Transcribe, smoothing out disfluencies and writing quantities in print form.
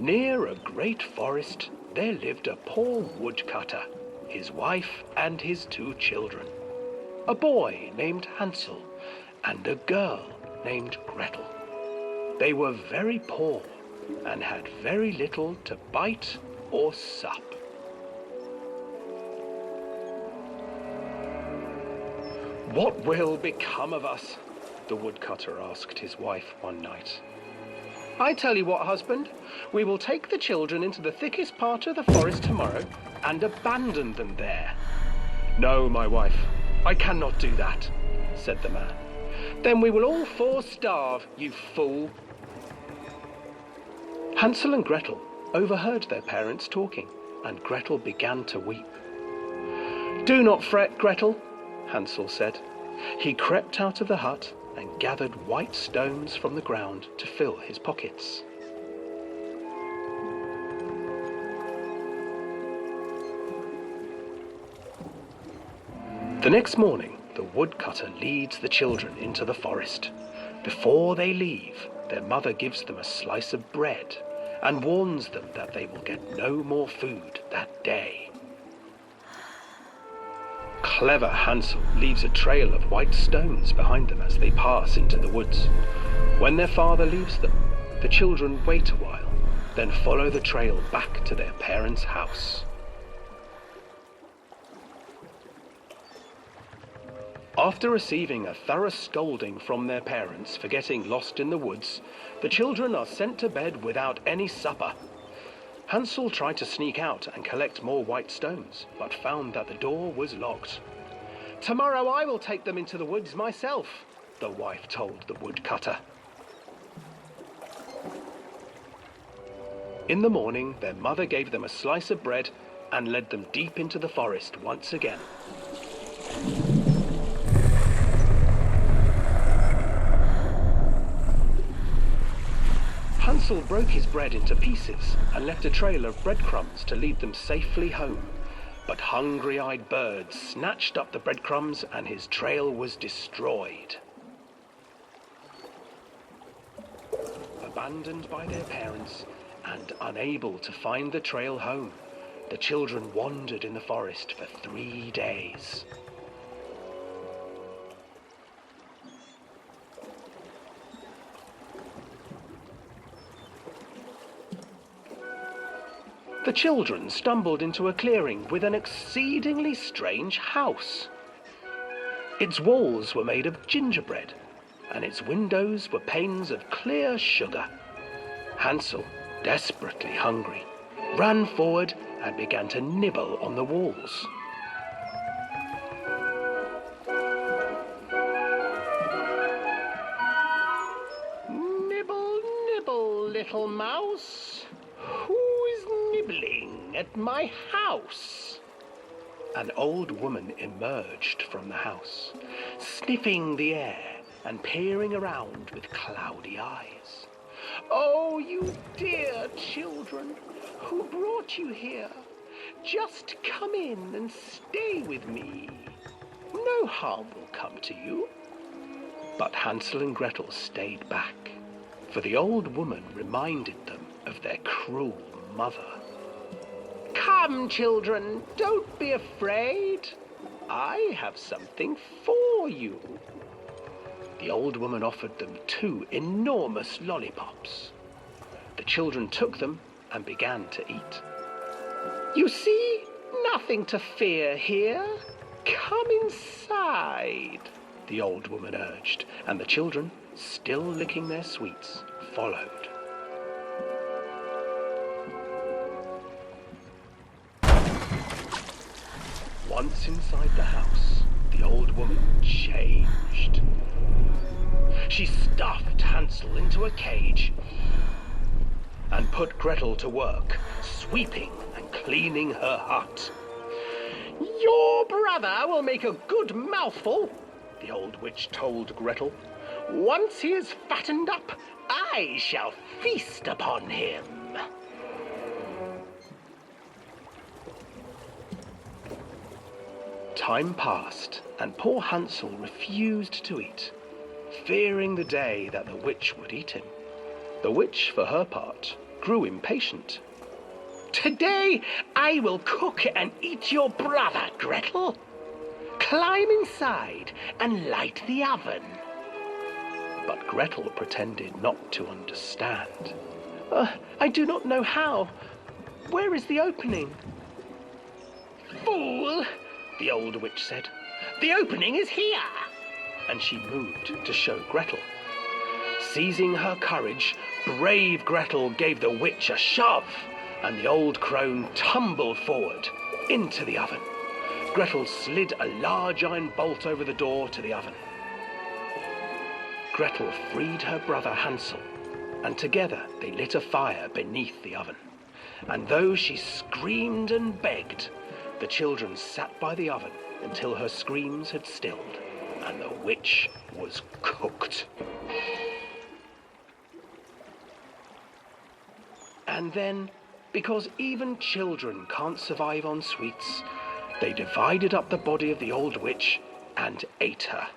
Near a great forest, there lived a poor woodcutter, his wife and his 2 children, a boy named Hansel and a girl named Gretel. They were very poor and had very little to bite or sup. "What will become of us?" the woodcutter asked his wife one night. "I tell you what, husband, we will take the children into the thickest part of the forest tomorrow and abandon them there." "No, my wife, I cannot do that," said the man. "Then we will all 4 starve, you fool." Hansel and Gretel overheard their parents talking, and Gretel began to weep. "Do not fret, Gretel," Hansel said. He crept out of the hut and gathered white stones from the ground to fill his pockets. The next morning, the woodcutter leads the children into the forest. Before they leave, their mother gives them a slice of bread and warns them that they will get no more food that day. Clever Hansel leaves a trail of white stones behind them as they pass into the woods. When their father leaves them, the children wait a while, then follow the trail back to their parents' house. After receiving a thorough scolding from their parents for getting lost in the woods, the children are sent to bed without any supper. Hansel tried to sneak out and collect more white stones, but found that the door was locked. "Tomorrow I will take them into the woods myself," the wife told the woodcutter. In the morning, their mother gave them a slice of bread and led them deep into the forest once again. Hansel broke his bread into pieces and left a trail of breadcrumbs to lead them safely home. But hungry-eyed birds snatched up the breadcrumbs and his trail was destroyed. Abandoned by their parents and unable to find the trail home, the children wandered in the forest for 3 days. The children stumbled into a clearing with an exceedingly strange house. Its walls were made of gingerbread, and its windows were panes of clear sugar. Hansel, desperately hungry, ran forward and began to nibble on the walls. "Nibble, nibble, little mouse. Who is nibbling at my house?" An old woman emerged from the house, sniffing the air and peering around with cloudy eyes. "Oh, you dear children, who brought you here? Just come in and stay with me. No harm will come to you." But Hansel and Gretel stayed back, for the old woman reminded them of their cruel mother. "Come, children, don't be afraid. I have something for you." The old woman offered them 2 enormous lollipops. The children took them and began to eat. "You see, nothing to fear here. Come inside," the old woman urged, and the children, still licking their sweets, followed. Once inside the house, the old woman changed. She stuffed Hansel into a cage and put Gretel to work, sweeping and cleaning her hut. "Your brother will make a good mouthful," the old witch told Gretel. "Once he is fattened up, I shall feast upon him." Time passed, and poor Hansel refused to eat, fearing the day that the witch would eat him. The witch, for her part, grew impatient. "Today I will cook and eat your brother, Gretel. Climb inside and light the oven." But Gretel pretended not to understand. "I do not know how. Where is the opening?" "Fool," the old witch said. "The opening is here." And she moved to show Gretel. Seizing her courage, brave Gretel gave the witch a shove, and the old crone tumbled forward into the oven. Gretel slid a large iron bolt over the door to the oven. Gretel freed her brother Hansel, and together they lit a fire beneath the oven. And though she screamed and begged, the children sat by the oven until her screams had stilled, and the witch was cooked. And then, because even children can't survive on sweets, they divided up the body of the old witch and ate her.